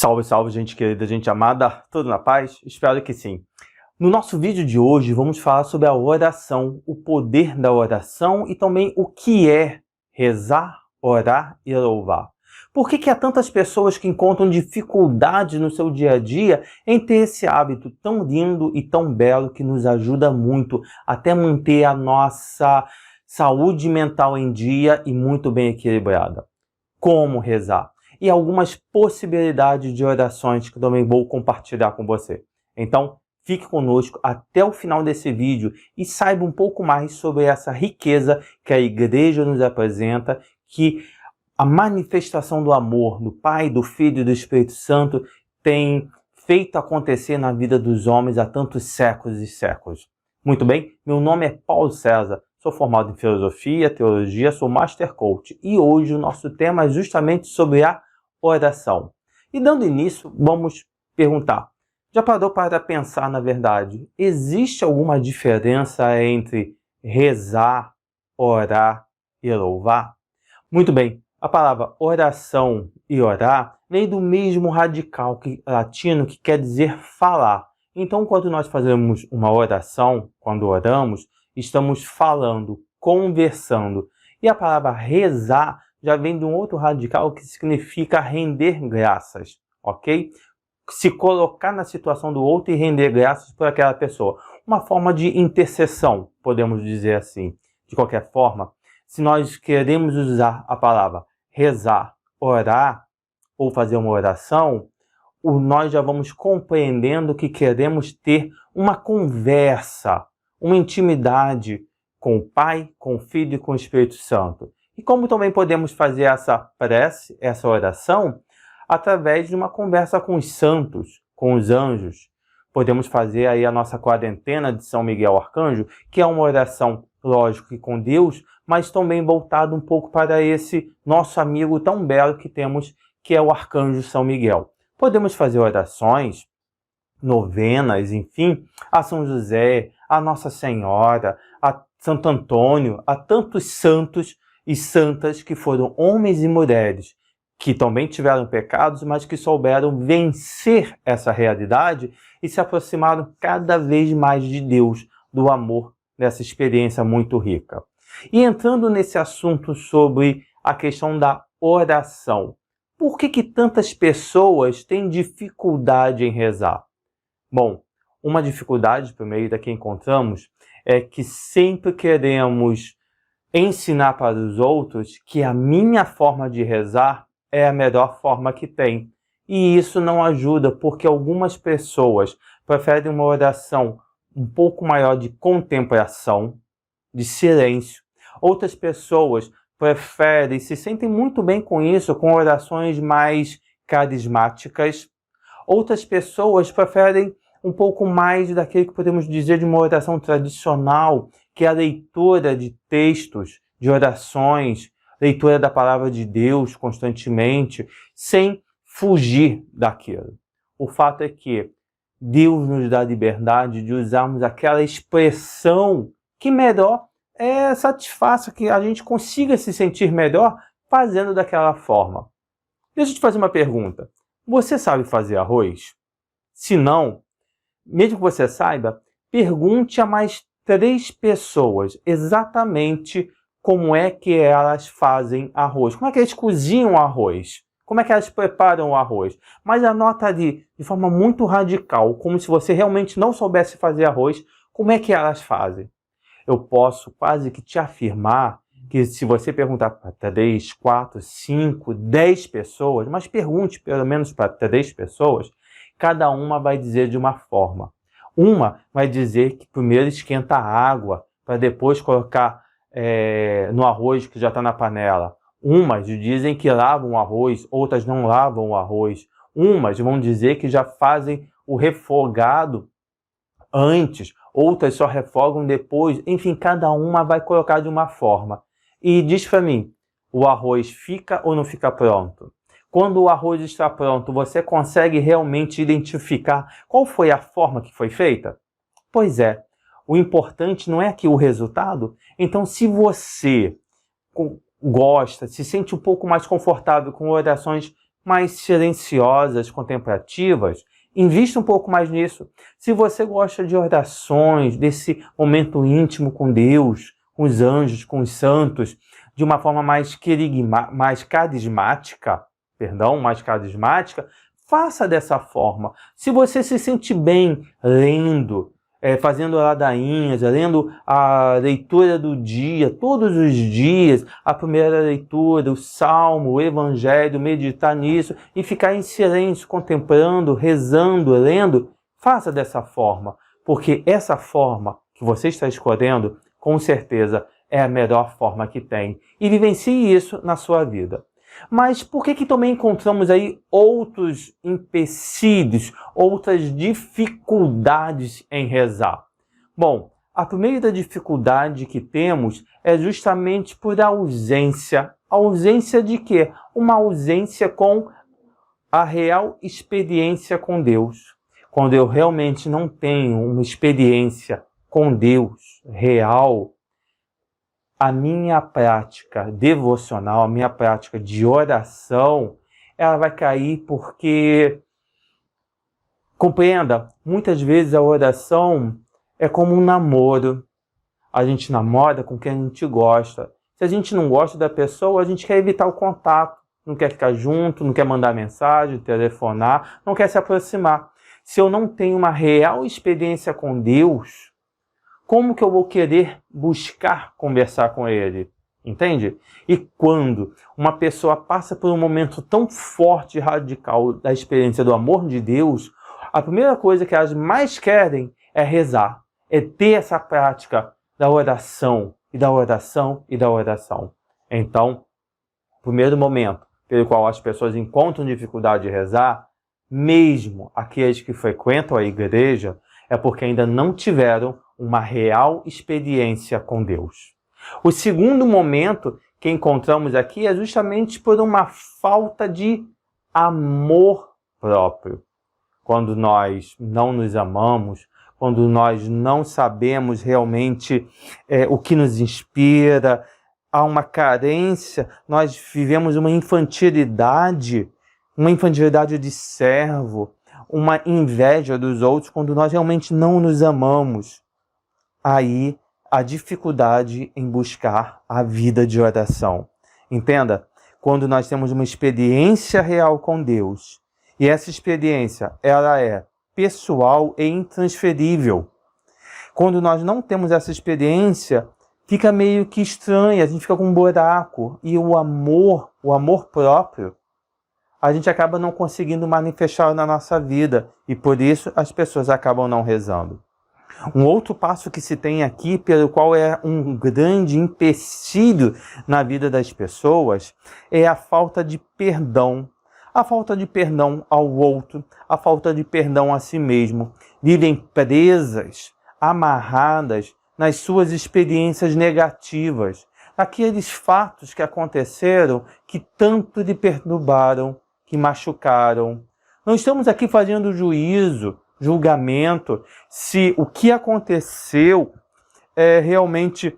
Salve, salve, gente querida, gente amada, tudo na paz? Espero que sim. No nosso vídeo de hoje, vamos falar sobre a oração, o poder da oração e também o que é rezar, orar e louvar. Por que há tantas pessoas que encontram dificuldade no seu dia a dia em ter esse hábito tão lindo e tão belo que nos ajuda muito até manter a nossa saúde mental em dia e muito bem equilibrada? Como rezar? E algumas possibilidades de orações que também vou compartilhar com você. Então, fique conosco até o final desse vídeo e saiba um pouco mais sobre essa riqueza que a igreja nos apresenta, que a manifestação do amor do Pai, do Filho e do Espírito Santo tem feito acontecer na vida dos homens há tantos séculos e séculos. Muito bem, meu nome é Paulo César. Sou formado em Filosofia, Teologia, sou Master Coach e hoje o nosso tema é justamente sobre a oração. E dando início, vamos perguntar, já parou para pensar na verdade, existe alguma diferença entre rezar, orar e louvar? Muito bem, a palavra oração e orar vem do mesmo radical latino que quer dizer falar. Então, quando nós fazemos uma oração, quando oramos, estamos falando, conversando. E a palavra rezar já vem de um outro radical que significa render graças, ok? Se colocar na situação do outro e render graças por aquela pessoa. Uma forma de intercessão, podemos dizer assim. De qualquer forma, se nós queremos usar a palavra rezar, orar ou fazer uma oração, nós já vamos compreendendo que queremos ter uma conversa, uma intimidade com o Pai, com o Filho e com o Espírito Santo. E como também podemos fazer essa prece, essa oração, através de uma conversa com os santos, com os anjos. Podemos fazer aí a nossa quarentena de São Miguel Arcanjo, que é uma oração, lógico, que com Deus, mas também voltado um pouco para esse nosso amigo tão belo que temos, que é o Arcanjo São Miguel. Podemos fazer orações, novenas, enfim, a São José, a Nossa Senhora, a Santo Antônio, a tantos santos e santas que foram homens e mulheres que também tiveram pecados, mas que souberam vencer essa realidade e se aproximaram cada vez mais de Deus, do amor, dessa experiência muito rica. E entrando nesse assunto sobre a questão da oração, por que tantas pessoas têm dificuldade em rezar? Bom, uma dificuldade, primeiro, que encontramos é que sempre queremos ensinar para os outros que a minha forma de rezar é a melhor forma que tem. E isso não ajuda, porque algumas pessoas preferem uma oração um pouco maior de contemplação, de silêncio. Outras pessoas preferem, se sentem muito bem com isso, com orações mais carismáticas. Outras pessoas preferem um pouco mais daquilo que podemos dizer de uma oração tradicional, que é a leitura de textos, de orações, leitura da palavra de Deus constantemente, sem fugir daquilo. O fato é que Deus nos dá a liberdade de usarmos aquela expressão que melhor satisfaça, que a gente consiga se sentir melhor fazendo daquela forma. Deixa eu te fazer uma pergunta. Você sabe fazer arroz? Se não, mesmo que você saiba, pergunte a mais 3 pessoas exatamente como é que elas fazem arroz. Como é que eles cozinham arroz? Como é que elas preparam o arroz? Mas anota ali, de forma muito radical, como se você realmente não soubesse fazer arroz, como é que elas fazem. Eu posso quase que te afirmar que se você perguntar para 3, 4, 5, 10 pessoas, mas pergunte pelo menos para 3 pessoas, cada uma vai dizer de uma forma. Uma vai dizer que primeiro esquenta a água para depois colocar no arroz que já está na panela. Umas dizem que lavam o arroz, outras não lavam o arroz. Umas vão dizer que já fazem o refogado antes, outras só refogam depois. Enfim, cada uma vai colocar de uma forma. E diz para mim, o arroz fica ou não fica pronto? Quando o arroz está pronto, você consegue realmente identificar qual foi a forma que foi feita? Pois é, o importante não é aqui o resultado. Então, se você gosta, se sente um pouco mais confortável com orações mais silenciosas, contemplativas, invista um pouco mais nisso. Se você gosta de orações, desse momento íntimo com Deus, com os anjos, com os santos, de uma forma mais carismática, faça dessa forma. Se você se sente bem lendo, fazendo ladainhas, lendo a leitura do dia, todos os dias, a primeira leitura, o salmo, o evangelho, meditar nisso e ficar em silêncio, contemplando, rezando, lendo, faça dessa forma, porque essa forma que você está escolhendo, com certeza, é a melhor forma que tem. E vivencie isso na sua vida. Mas por que também encontramos aí outros empecilhos, outras dificuldades em rezar? Bom, a primeira dificuldade que temos é justamente por ausência. Ausência de quê? Uma ausência com a real experiência com Deus. Quando eu realmente não tenho uma experiência com Deus real, a minha prática devocional, a minha prática de oração, ela vai cair porque, compreenda, muitas vezes a oração é como um namoro. A gente namora com quem a gente gosta. Se a gente não gosta da pessoa, a gente quer evitar o contato, não quer ficar junto, não quer mandar mensagem, telefonar, não quer se aproximar. Se eu não tenho uma real experiência com Deus, como que eu vou querer buscar conversar com Ele? Entende? E quando uma pessoa passa por um momento tão forte e radical da experiência do amor de Deus, a primeira coisa que elas mais querem é rezar, é ter essa prática da oração, e da oração, e da oração. Então, o primeiro momento pelo qual as pessoas encontram dificuldade de rezar, mesmo aqueles que frequentam a igreja, é porque ainda não tiveram uma real experiência com Deus. O segundo momento que encontramos aqui é justamente por uma falta de amor próprio. Quando nós não nos amamos, quando nós não sabemos realmente o que nos inspira, há uma carência, nós vivemos uma infantilidade de servo, uma inveja dos outros, quando nós realmente não nos amamos. Aí a dificuldade em buscar a vida de oração. Entenda? Quando nós temos uma experiência real com Deus, e essa experiência ela é pessoal e intransferível. Quando nós não temos essa experiência, fica meio que estranho, a gente fica com um buraco. E o amor próprio, a gente acaba não conseguindo manifestar na nossa vida. E por isso as pessoas acabam não rezando. Um outro passo que se tem aqui, pelo qual é um grande empecilho na vida das pessoas, é a falta de perdão. A falta de perdão ao outro, a falta de perdão a si mesmo. Vivem presas, amarradas nas suas experiências negativas, aqueles fatos que aconteceram que tanto lhe perturbaram, que machucaram. Não estamos aqui fazendo julgamento, se o que aconteceu é realmente,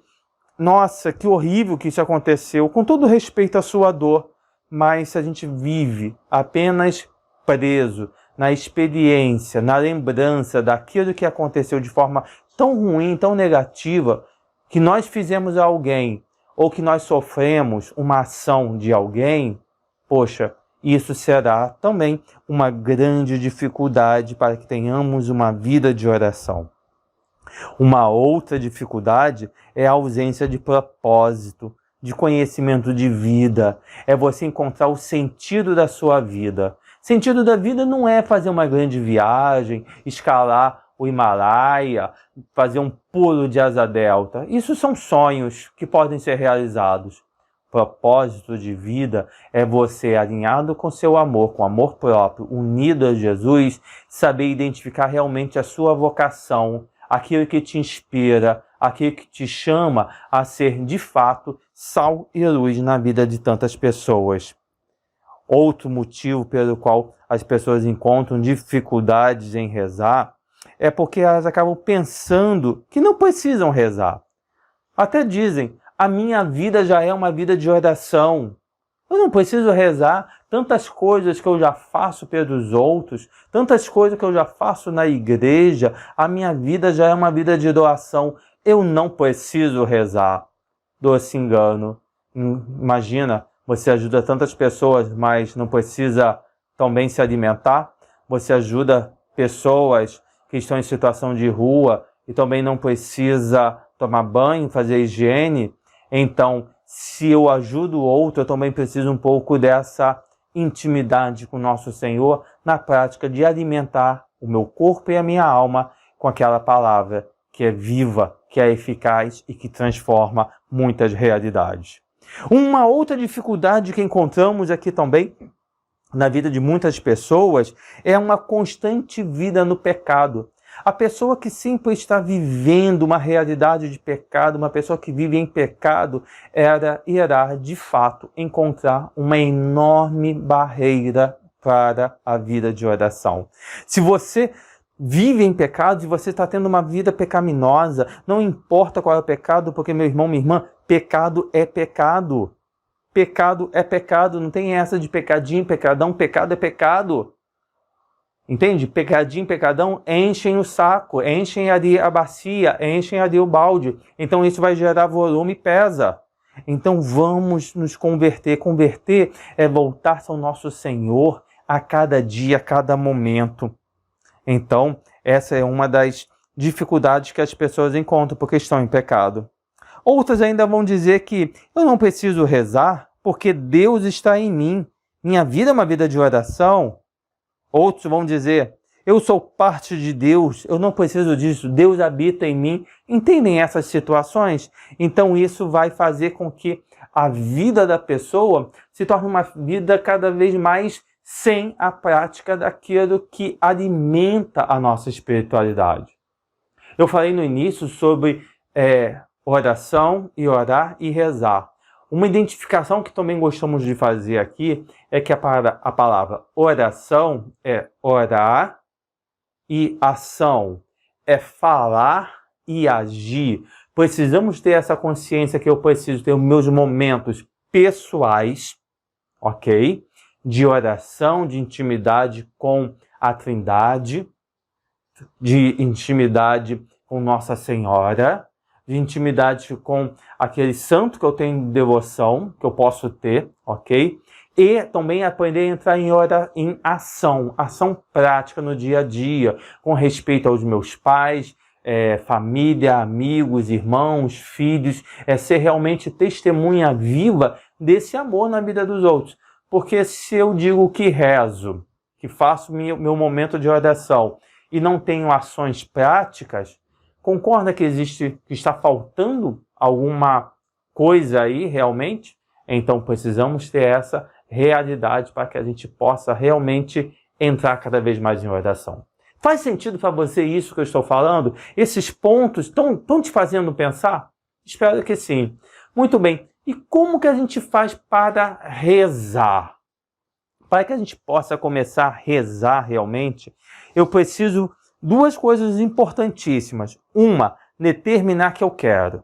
nossa, que horrível que isso aconteceu, com todo respeito à sua dor, mas se a gente vive apenas preso na experiência, na lembrança daquilo que aconteceu de forma tão ruim, tão negativa, que nós fizemos a alguém, ou que nós sofremos uma ação de alguém, poxa, isso será também uma grande dificuldade para que tenhamos uma vida de oração. Uma outra dificuldade é a ausência de propósito, de conhecimento de vida. É você encontrar o sentido da sua vida. Sentido da vida não é fazer uma grande viagem, escalar o Himalaia, fazer um pulo de asa delta. Isso são sonhos que podem ser realizados. Propósito de vida é você, alinhado com seu amor, com amor próprio, unido a Jesus, saber identificar realmente a sua vocação, aquilo que te inspira, aquilo que te chama a ser, de fato, sal e luz na vida de tantas pessoas. Outro motivo pelo qual as pessoas encontram dificuldades em rezar é porque elas acabam pensando que não precisam rezar. Até dizem, a minha vida já é uma vida de oração. Eu não preciso rezar, tantas coisas que eu já faço pelos outros, tantas coisas que eu já faço na igreja, a minha vida já é uma vida de doação. Eu não preciso rezar. Doce engano. Imagina, você ajuda tantas pessoas, mas não precisa também se alimentar. Você ajuda pessoas que estão em situação de rua e também não precisa tomar banho, fazer higiene. Então, se eu ajudo o outro, eu também preciso um pouco dessa intimidade com o nosso Senhor na prática de alimentar o meu corpo e a minha alma com aquela palavra que é viva, que é eficaz e que transforma muitas realidades. Uma outra dificuldade que encontramos aqui também na vida de muitas pessoas é uma constante vida no pecado. A pessoa que sempre está vivendo uma realidade de pecado, uma pessoa que vive em pecado, irá de fato encontrar uma enorme barreira para a vida de oração. Se você vive em pecado, se você está tendo uma vida pecaminosa, não importa qual é o pecado, porque meu irmão, minha irmã, pecado é pecado. Pecado é pecado, não tem essa de pecadinho, pecadão, pecado é pecado. Entende? Pecadinho, pecadão, enchem o saco, enchem ali a bacia, enchem ali o balde. Então isso vai gerar volume e pesa. Então vamos nos converter. Converter é voltar-se ao nosso Senhor a cada dia, a cada momento. Então essa é uma das dificuldades que as pessoas encontram porque estão em pecado. Outras ainda vão dizer que eu não preciso rezar porque Deus está em mim. Minha vida é uma vida de oração. Outros vão dizer, eu sou parte de Deus, eu não preciso disso, Deus habita em mim. Entendem essas situações? Então isso vai fazer com que a vida da pessoa se torne uma vida cada vez mais sem a prática daquilo que alimenta a nossa espiritualidade. Eu falei no início sobre oração e orar e rezar. Uma identificação que também gostamos de fazer aqui é que a palavra oração é orar e ação é falar e agir. Precisamos ter essa consciência que eu preciso ter os meus momentos pessoais, ok? De oração, de intimidade com a Trindade, de intimidade com Nossa Senhora, de intimidade com aquele santo que eu tenho devoção, que eu posso ter, ok? E também aprender a entrar em ação prática no dia a dia, com respeito aos meus pais, família, amigos, irmãos, filhos, ser realmente testemunha viva desse amor na vida dos outros. Porque se eu digo que rezo, que faço meu momento de oração e não tenho ações práticas, concorda que está faltando alguma coisa aí realmente? Então precisamos ter essa realidade para que a gente possa realmente entrar cada vez mais em oração. Faz sentido para você isso que eu estou falando? Esses pontos estão te fazendo pensar? Espero que sim. Muito bem. E como que a gente faz para rezar? Para que a gente possa começar a rezar realmente, eu preciso duas coisas importantíssimas. Uma, determinar que eu quero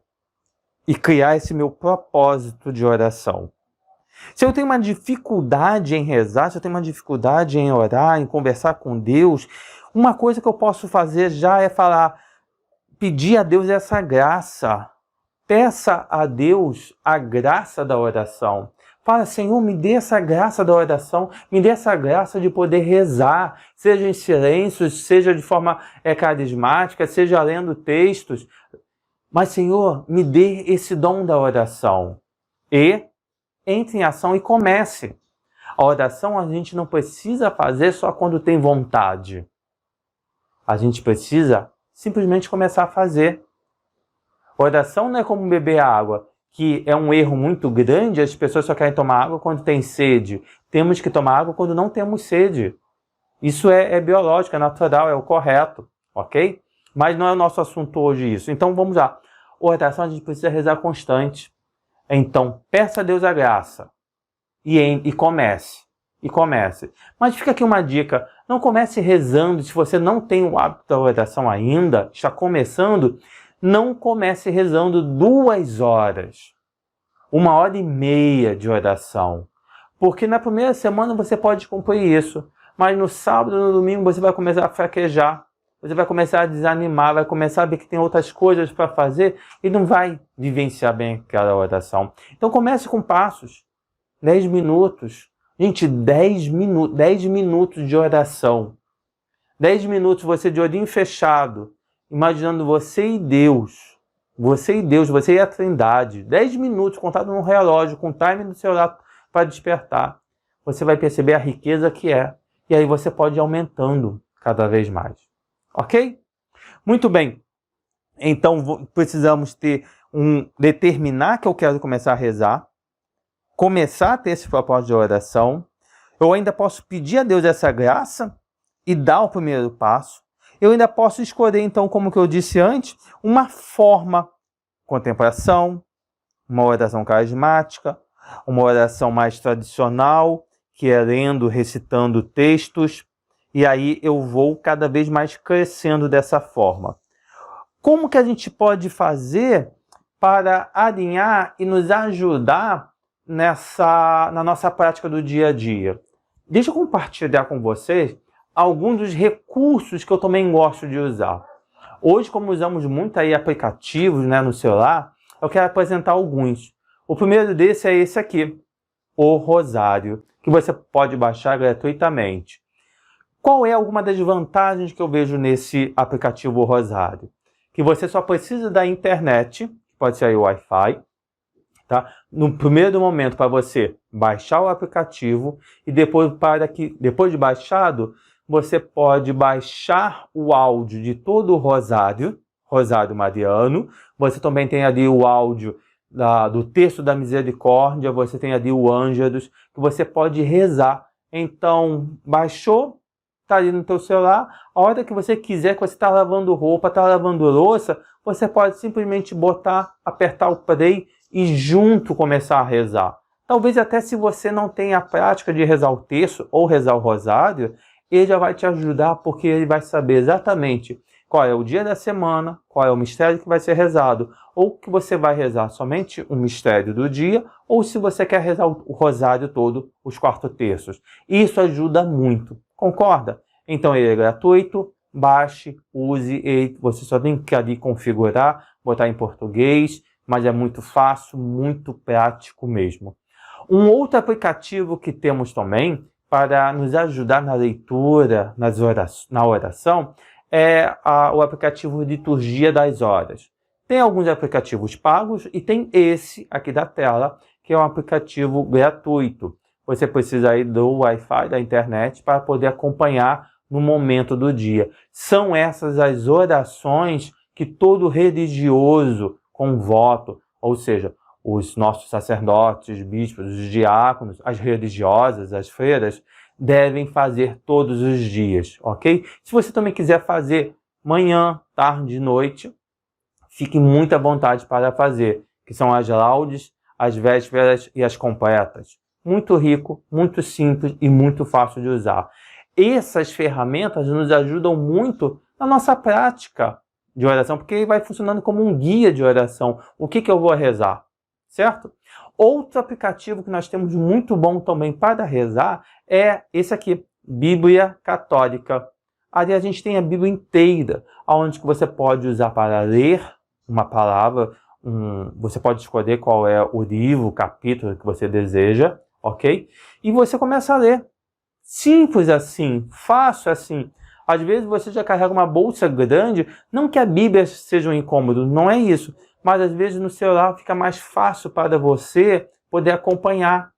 e criar esse meu propósito de oração. Se eu tenho uma dificuldade em rezar, se eu tenho uma dificuldade em orar, em conversar com Deus, uma coisa que eu posso fazer já é pedir a Deus essa graça. Peça a Deus a graça da oração. Fala, Senhor, me dê essa graça da oração, me dê essa graça de poder rezar, seja em silêncio, seja de forma carismática, seja lendo textos. Mas, Senhor, me dê esse dom da oração. E entre em ação e comece. A oração a gente não precisa fazer só quando tem vontade. A gente precisa simplesmente começar a fazer. Oração não é como beber água, que é um erro muito grande, as pessoas só querem tomar água quando tem sede. Temos que tomar água quando não temos sede. Isso é biológico, é natural, é o correto, ok? Mas não é o nosso assunto hoje isso. Então vamos lá. Oração a gente precisa rezar constante. Então peça a Deus a graça e comece. E comece. Mas fica aqui uma dica, não comece rezando, se você não tem o hábito da oração ainda, está começando, não comece rezando 2 horas, 1h30 de oração. Porque na primeira semana você pode cumprir isso, mas no sábado e no domingo você vai começar a fraquejar, você vai começar a desanimar, vai começar a ver que tem outras coisas para fazer e não vai vivenciar bem aquela oração. Então comece com passos, 10 minutos. Gente, 10 minutos de oração. 10 minutos você de olhinho fechado, imaginando você e Deus. Você e Deus, você e a Trindade. 10 minutos contado no relógio, com o time do celular para despertar. Você vai perceber a riqueza que é. E aí você pode ir aumentando cada vez mais. Ok? Muito bem. Então precisamos determinar que eu quero começar a rezar. Começar a ter esse propósito de oração. Eu ainda posso pedir a Deus essa graça e dar o primeiro passo. Eu ainda posso escolher, então, como que eu disse antes, uma forma, contemplação, uma oração carismática, uma oração mais tradicional, que é lendo, recitando textos, e aí eu vou cada vez mais crescendo dessa forma. Como que a gente pode fazer para alinhar e nos ajudar na nossa prática do dia a dia? Deixa eu compartilhar com vocês alguns dos recursos que eu também gosto de usar. Hoje, como usamos muito aí aplicativos, né, no celular, eu quero apresentar alguns. O primeiro desse é esse aqui, o Rosário, que você pode baixar gratuitamente. Qual é alguma das vantagens que eu vejo nesse aplicativo Rosário? Que você só precisa da internet, pode ser aí o Wi-Fi, tá? No primeiro momento para você baixar o aplicativo e depois de baixado, você pode baixar o áudio de todo o Rosário Mariano. Você também tem ali o áudio do texto da misericórdia, você tem ali o Ângelus, que você pode rezar. Então, baixou, está ali no teu celular, a hora que você quiser, que você está lavando roupa, está lavando louça, você pode simplesmente apertar o play e junto começar a rezar. Talvez até se você não tem a prática de rezar o texto ou rezar o rosário, ele já vai te ajudar, porque ele vai saber exatamente qual é o dia da semana, qual é o mistério que vai ser rezado, ou que você vai rezar somente o mistério do dia, ou se você quer rezar o rosário todo, os 4 terços. Isso ajuda muito, concorda? Então ele é gratuito, baixe, use, você só tem que ali configurar, botar em português, mas é muito fácil, muito prático mesmo. Um outro aplicativo que temos também para nos ajudar na leitura, na oração, é o aplicativo Liturgia das Horas. Tem alguns aplicativos pagos e tem esse aqui da tela, que é um aplicativo gratuito. Você precisa aí do Wi-Fi, da internet, para poder acompanhar no momento do dia. São essas as orações que todo religioso com voto, ou seja, os nossos sacerdotes, bispos, os diáconos, as religiosas, as freiras, devem fazer todos os dias, ok? Se você também quiser fazer manhã, tarde e noite, fique muito à vontade para fazer, que são as laudes, as vésperas e as completas. Muito rico, muito simples e muito fácil de usar. Essas ferramentas nos ajudam muito na nossa prática de oração, porque vai funcionando como um guia de oração. O que eu vou rezar? Certo? Outro aplicativo que nós temos muito bom também para rezar é esse aqui, Bíblia Católica. Ali a gente tem a Bíblia inteira, onde você pode usar para ler uma palavra, você pode escolher qual é o livro, o capítulo que você deseja, ok? E você começa a ler. Simples assim, fácil assim. Às vezes você já carrega uma bolsa grande, não que a Bíblia seja um incômodo, não é isso. Mas às vezes no celular fica mais fácil para você poder acompanhar,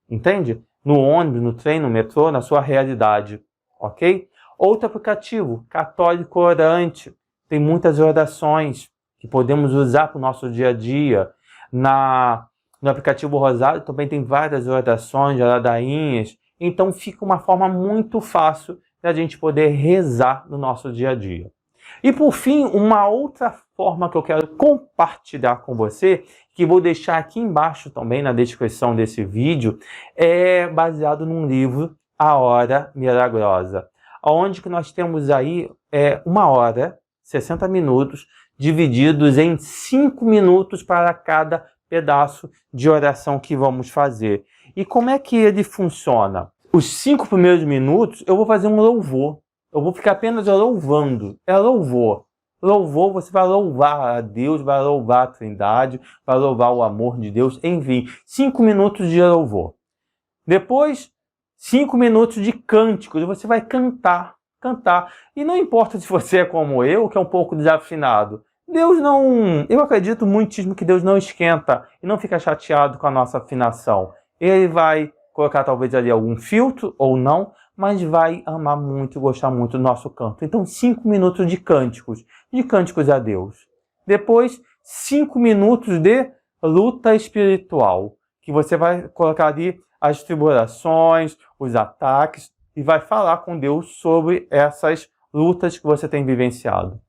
entende? No ônibus, no trem, no metrô, na sua realidade, ok? Outro aplicativo, Católico Orante, tem muitas orações que podemos usar para o nosso dia a dia. No aplicativo Rosário também tem várias orações, ladainhas, então fica uma forma muito fácil de a gente poder rezar no nosso dia a dia. E por fim, uma outra forma que eu quero compartilhar com você, que vou deixar aqui embaixo também na descrição desse vídeo, é baseado num livro, A Hora Milagrosa, onde que nós temos aí 1 hora, 60 minutos, divididos em 5 minutos para cada pedaço de oração que vamos fazer. E como é que ele funciona? Os 5 primeiros minutos eu vou fazer um louvor. Eu vou ficar apenas louvando. É louvor. Louvor, você vai louvar a Deus, vai louvar a Trindade, vai louvar o amor de Deus. Enfim, 5 minutos de louvor. Depois, 5 minutos de cânticos. Você vai cantar. E não importa se você é como eu, que é um pouco desafinado. Deus não... Eu acredito muitíssimo que Deus não esquenta e não fica chateado com a nossa afinação. Ele vai colocar talvez ali algum filtro ou não, mas vai amar muito e gostar muito do nosso canto. Então, 5 minutos de cânticos a Deus. Depois, 5 minutos de luta espiritual, que você vai colocar ali as tribulações, os ataques, e vai falar com Deus sobre essas lutas que você tem vivenciado.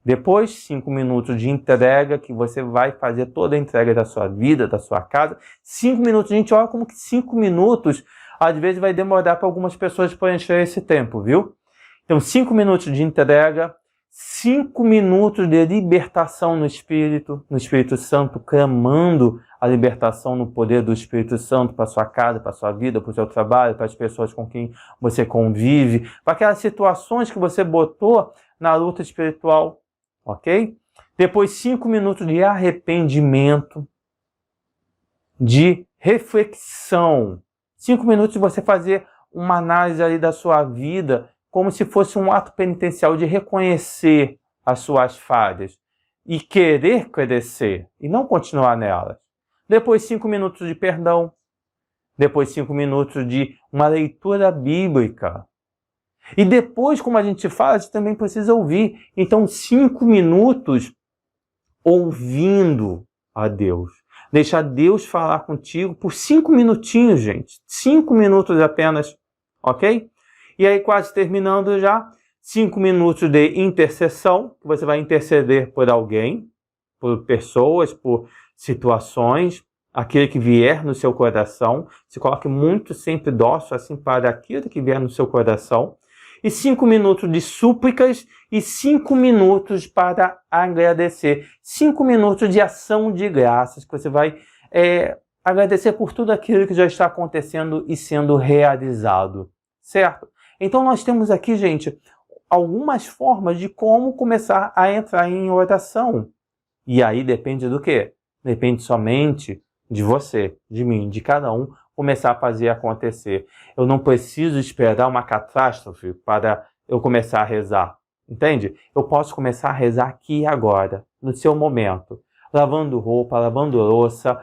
Depois, 5 minutos de entrega, que você vai fazer toda a entrega da sua vida, da sua casa. 5 minutos, gente, olha como que 5 minutos, às vezes vai demorar para algumas pessoas preencher esse tempo, viu? Então, 5 minutos de entrega, 5 minutos de libertação no Espírito Santo, clamando a libertação no poder do Espírito Santo para sua casa, para sua vida, para o seu trabalho, para as pessoas com quem você convive, para aquelas situações que você botou na luta espiritual, ok? Depois 5 minutos de arrependimento, de reflexão. 5 minutos de você fazer uma análise ali da sua vida, como se fosse um ato penitencial de reconhecer as suas falhas e querer crescer e não continuar nelas. Depois 5 minutos de perdão. Depois 5 minutos de uma leitura bíblica. E depois, como a gente fala, a gente também precisa ouvir. Então, 5 minutos ouvindo a Deus. Deixa Deus falar contigo por 5 minutinhos, gente. 5 minutos apenas, ok? E aí, quase terminando já, 5 minutos de intercessão, que você vai interceder por alguém, por pessoas, por situações, aquele que vier no seu coração. Se coloque muito sempre dócil assim para aquilo que vier no seu coração. E 5 minutos de súplicas e 5 minutos para agradecer. 5 minutos de ação de graças, que você vai agradecer por tudo aquilo que já está acontecendo e sendo realizado, certo? Então nós temos aqui, gente, algumas formas de como começar a entrar em oração. E aí depende do quê? Depende somente de você, de mim, de cada um, começar a fazer acontecer. Eu não preciso esperar uma catástrofe para eu começar a rezar, entende? Eu posso começar a rezar aqui e agora, no seu momento, lavando roupa, lavando louça,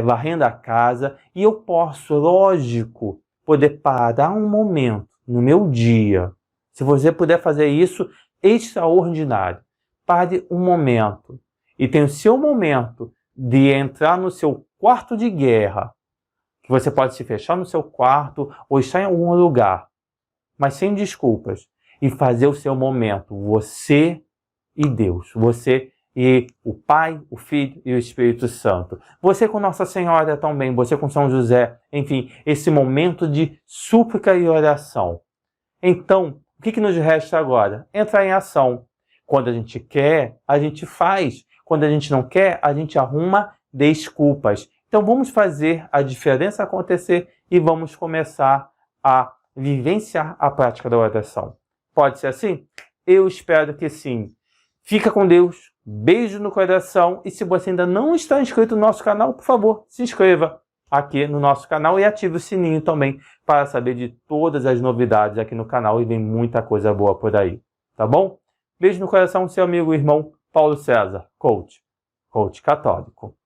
varrendo a casa, e eu posso, lógico, poder parar um momento no meu dia. Se você puder fazer isso, extraordinário. Pare um momento e tem o seu momento de entrar no seu quarto de guerra, que você pode se fechar no seu quarto ou estar em algum lugar, mas sem desculpas, e fazer o seu momento, você e Deus, você e o Pai, o Filho e o Espírito Santo. Você com Nossa Senhora também, você com São José, enfim, esse momento de súplica e oração. Então, o que nos resta agora? Entrar em ação. Quando a gente quer, a gente faz. Quando a gente não quer, a gente arruma desculpas. Então vamos fazer a diferença acontecer e vamos começar a vivenciar a prática da oração. Pode ser assim? Eu espero que sim. Fica com Deus, beijo no coração, e se você ainda não está inscrito no nosso canal, por favor, se inscreva aqui no nosso canal e ative o sininho também para saber de todas as novidades aqui no canal, e vem muita coisa boa por aí, tá bom? Beijo no coração, seu amigo e irmão Paulo César, coach católico.